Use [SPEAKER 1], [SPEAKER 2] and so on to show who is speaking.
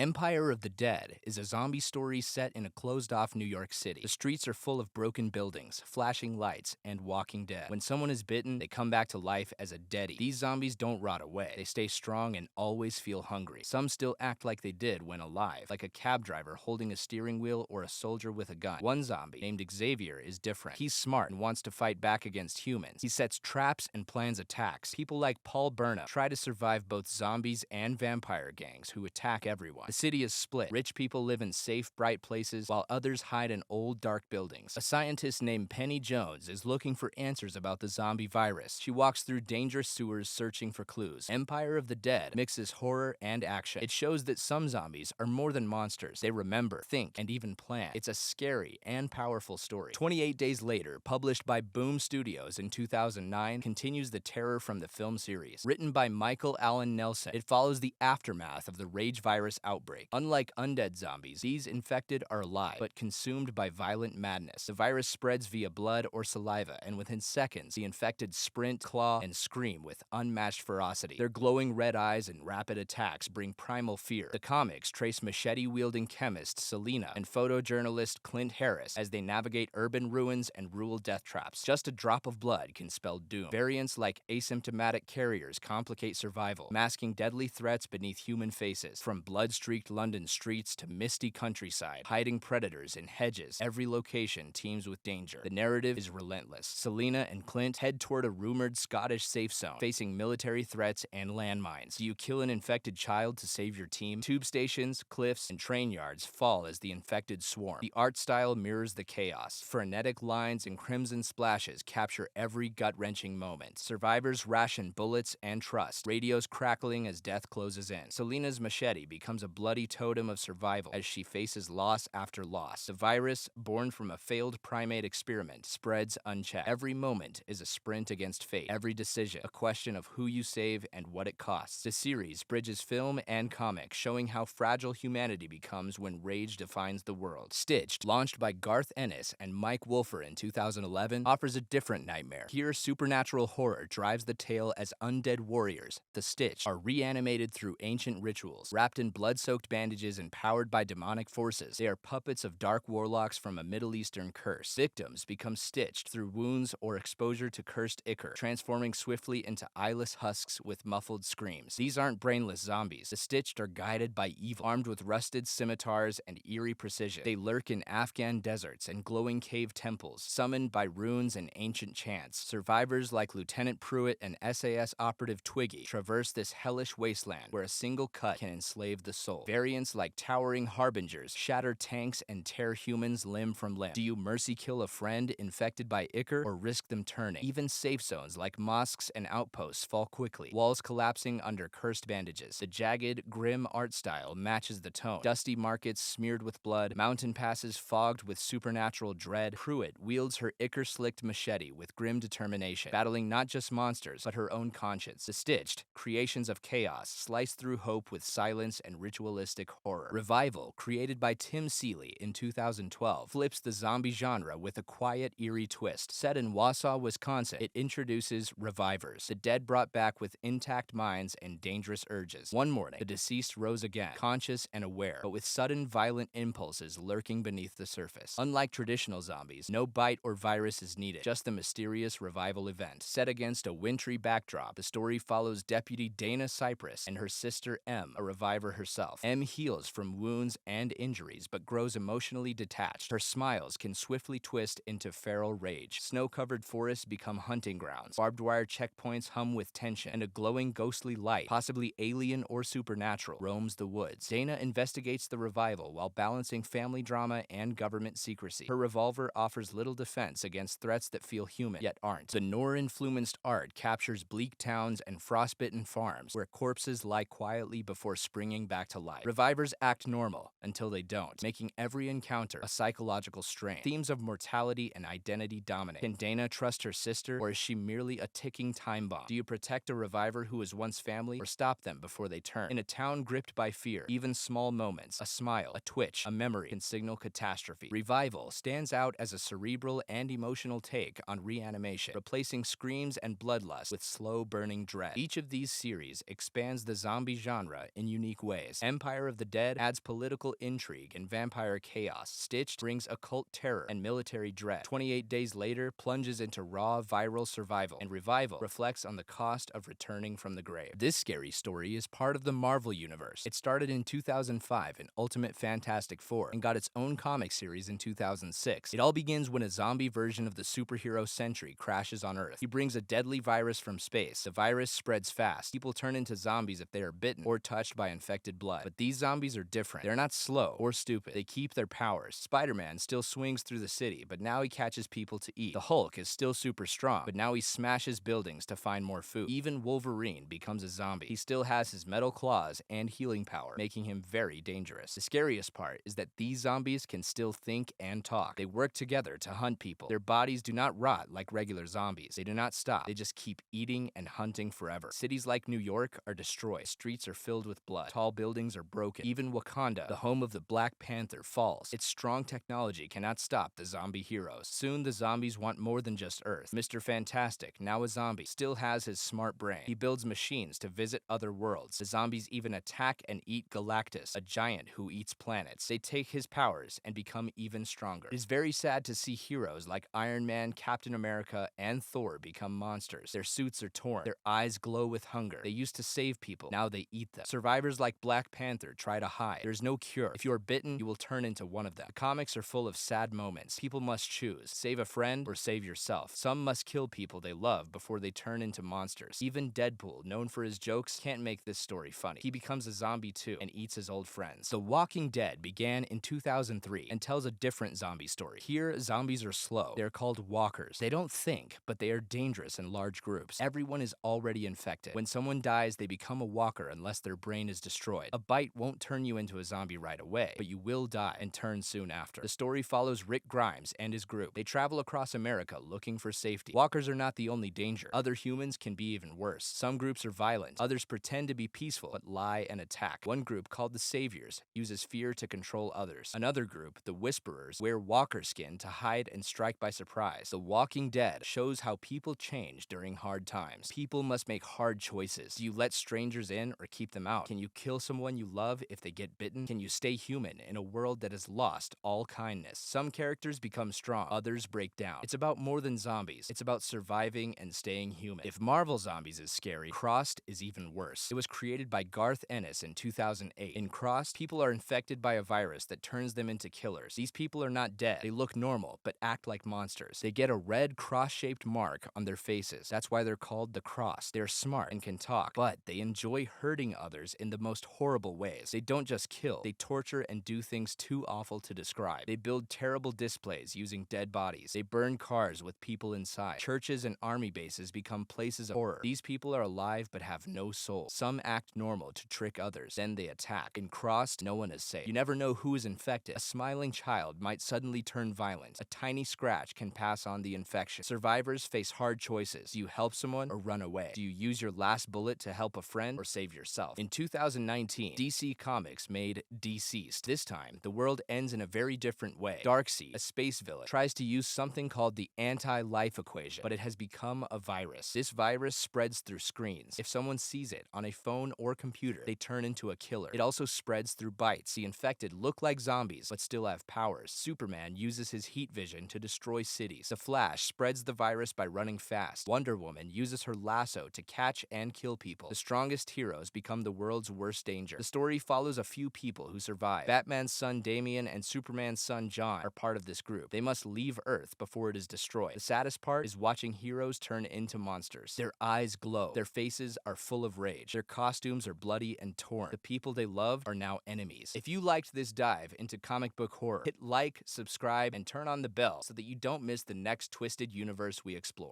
[SPEAKER 1] Empire of the Dead is a zombie story set in a closed-off New York City. The streets are full of broken buildings, flashing lights, and walking dead. When someone is bitten, they come back to life as a deadie. These zombies don't rot away. They stay strong and always feel hungry. Some still act like they did when alive, like a cab driver holding a steering wheel or a soldier with a gun. One zombie, named Xavier, is different. He's smart and wants to fight back against humans. He sets traps and plans attacks. People like Paul Burnham try to survive both zombies and vampire gangs who attack everyone. The city is split. Rich people live in safe, bright places, while others hide in old, dark buildings. A scientist named Penny Jones is looking for answers about the zombie virus. She walks through dangerous sewers searching for clues. Empire of the Dead mixes horror and action. It shows that some zombies are more than monsters. They remember, think, and even plan. It's a scary and powerful story. 28 Days Later, published by Boom Studios in 2009, continues the terror from the film series. Written by Michael Allen Nelson, it follows the aftermath of the rage virus outbreak. Unlike undead zombies, these infected are alive, but consumed by violent madness. The virus spreads via blood or saliva, and within seconds, the infected sprint, claw, and scream with unmatched ferocity. Their glowing red eyes and rapid attacks bring primal fear. The comics trace machete-wielding chemist Selena and photojournalist Clint Harris as they navigate urban ruins and rule death traps. Just a drop of blood can spell doom. Variants like asymptomatic carriers complicate survival, masking deadly threats beneath human faces. From blood-streaked London streets to misty countryside, hiding predators in hedges, every location teems with danger. The narrative is relentless. Selena and Clint head toward a rumored Scottish safe zone, facing military threats and landmines. Do you kill an infected child to save your team? Tube stations, cliffs, and train yards fall as the infected swarm. The art style mirrors the chaos. Frenetic lines and crimson splashes capture every gut-wrenching moment. Survivors ration bullets and trust, radios crackling as death closes in. Selena's machete becomes a bloody totem of survival as she faces loss after loss. The virus, born from a failed primate experiment, spreads unchecked. Every moment is a sprint against fate. Every decision, a question of who you save and what it costs. The series bridges film and comic, showing how fragile humanity becomes when rage defines the world. Stitched, launched by Garth Ennis and Mike Wolfer in 2011, offers a different nightmare. Here, supernatural horror drives the tale as undead warriors, the Stitched, are reanimated through ancient rituals. Wrapped in blood-soaked bandages and powered by demonic forces, they are puppets of dark warlocks from a Middle Eastern curse. Victims become stitched through wounds or exposure to cursed ichor, transforming swiftly into eyeless husks with muffled screams. These aren't brainless zombies. The Stitched are guided by evil, armed with rusted scimitars and eerie precision. They lurk in Afghan deserts and glowing cave temples, summoned by runes and ancient chants. Survivors like Lieutenant Pruitt and SAS operative Twiggy traverse this hellish wasteland where a single cut can enslave the soul. Variants like towering harbingers shatter tanks and tear humans limb from limb. Do you mercy kill a friend infected by ichor or risk them turning? Even safe zones like mosques and outposts fall quickly, walls collapsing under cursed bandages. The jagged, grim art style matches the tone. Dusty markets smeared with blood, mountain passes fogged with supernatural dread. Pruitt wields her ichor-slicked machete with grim determination, battling not just monsters, but her own conscience. The Stitched, creations of chaos, slice through hope with silence and ritualistic horror. Revival, created by Tim Seeley in 2012, flips the zombie genre with a quiet, eerie twist. Set in Wausau, Wisconsin, it introduces revivers, the dead brought back with intact minds and dangerous urges. One morning, the deceased rose again, conscious and aware, but with sudden violent impulses lurking beneath the surface. Unlike traditional zombies, no bite or virus is needed, just the mysterious revival event. Set against a wintry backdrop, the story follows Deputy Dana Cypress and her sister M, a reviver herself. M heals from wounds and injuries, but grows emotionally detached. Her smiles can swiftly twist into feral rage. Snow-covered forests become hunting grounds. Barbed wire checkpoints hum with tension, and a glowing ghostly light, possibly alien or supernatural, roams the woods. Dana investigates the revival while balancing family drama and government secrecy. Her revolver offers little defense against threats that feel human, yet aren't. The Nora-influenced art captures bleak towns and frostbitten farms, where corpses lie quietly before springing back to life. Revivers act normal until they don't, making every encounter a psychological strain. Themes of mortality and identity dominate. Can Dana trust her sister, or is she merely a ticking time bomb? Do you protect a reviver who was once family, or stop them before they turn? In a town gripped by fear, even small moments, a smile, a twitch, a memory, can signal catastrophe. Revival stands out as a cerebral and emotional take on reanimation, replacing screams and bloodlust with slow-burning dread. Each of these series expands the zombie genre in unique ways. Empire of the Dead adds political intrigue and vampire chaos. Stitched brings occult terror and military dread. 28 Days Later plunges into raw viral survival, and Revival reflects on the cost of returning from the grave. This scary story is part of the Marvel Universe. It started in 2005 in Ultimate Fantastic Four and got its own comic series in 2006. It all begins when a zombie version of the superhero Sentry crashes on Earth. He brings a deadly virus from space. The virus spreads fast. People turn into zombies if they are bitten or touched by infected blood. But these zombies are different. They're not slow or stupid. They keep their powers. Spider-Man still swings through the city, but now he catches people to eat. The Hulk is still super strong, but now he smashes buildings to find more food. Even Wolverine becomes a zombie. He still has his metal claws and healing power, making him very dangerous. The scariest part is that these zombies can still think and talk. They work together to hunt people. Their bodies do not rot like regular zombies. They do not stop. They just keep eating and hunting forever. Cities like New York are destroyed. Streets are filled with blood. Tall buildings are broken. Even Wakanda, the home of the Black Panther, falls. Its strong technology cannot stop the zombie heroes. Soon the zombies want more than just Earth. Mr. Fantastic, now a zombie, still has his smart brain. He builds machines to visit other worlds. The zombies even attack and eat Galactus, a giant who eats planets. They take his powers and become even stronger. It is very sad to see heroes like Iron Man, Captain America, and Thor become monsters. Their suits are torn. Their eyes glow with hunger. They used to save people. Now they eat them. Survivors like Black Panther try to hide. There's no cure. If you are bitten, you will turn into one of them. The comics are full of sad moments. People must choose. Save a friend or save yourself. Some must kill people they love before they turn into monsters. Even Deadpool, known for his jokes, can't make this story funny. He becomes a zombie too and eats his old friends. The Walking Dead began in 2003 and tells a different zombie story. Here, zombies are slow. They're called walkers. They don't think, but they are dangerous in large groups. Everyone is already infected. When someone dies, they become a walker unless their brain is destroyed. A bite won't turn you into a zombie right away, but you will die and turn soon after. The story follows Rick Grimes and his group. They travel across America looking for safety. Walkers are not the only danger. Other humans can be even worse. Some groups are violent. Others pretend to be peaceful, but lie and attack. One group, called the Saviors, uses fear to control others. Another group, the Whisperers, wear walker skin to hide and strike by surprise. The Walking Dead shows how people change during hard times. People must make hard choices. Do you let strangers in or keep them out? Can you kill someone you love if they get bitten? Can you stay human in a world that has lost all kindness? Some characters become strong, others break down. It's about more than zombies. It's about surviving and staying human. If Marvel Zombies is scary, Crossed is even worse. It was created by Garth Ennis in 2008. In Crossed, people are infected by a virus that turns them into killers. These people are not dead. They look normal, but act like monsters. They get a red cross-shaped mark on their faces. That's why they're called the Crossed. They're smart and can talk, but they enjoy hurting others in the most horrible ways. They don't just kill. They torture and do things too awful to describe. They build terrible displays using dead bodies. They burn cars with people inside. Churches and army bases become places of horror. These people are alive but have no soul. Some act normal to trick others, then they attack. In Crossed, no one is safe. You never know who is infected. A smiling child might suddenly turn violent. A tiny scratch can pass on the infection. Survivors face hard choices. Do you help someone or run away? Do you use your last bullet to help a friend or save yourself? In 2019, DC Comics made DCeased. This time, the world ends in a very different way. Darkseid, a space villain, tries to use something called the anti-life equation, but it has become a virus. This virus spreads through screens. If someone sees it on a phone or computer, they turn into a killer. It also spreads through bites. The infected look like zombies, but still have powers. Superman uses his heat vision to destroy cities. The Flash spreads the virus by running fast. Wonder Woman uses her lasso to catch and kill people. The strongest heroes become the world's worst danger. The story follows a few people who survive. Batman's son Damian and Superman's son John are part of this group. They must leave Earth before it is destroyed. The saddest part is watching heroes turn into monsters. Their eyes glow. Their faces are full of rage. Their costumes are bloody and torn. The people they love are now enemies. If you liked this dive into comic book horror, hit like, subscribe, and turn on the bell so that you don't miss the next twisted universe we explore.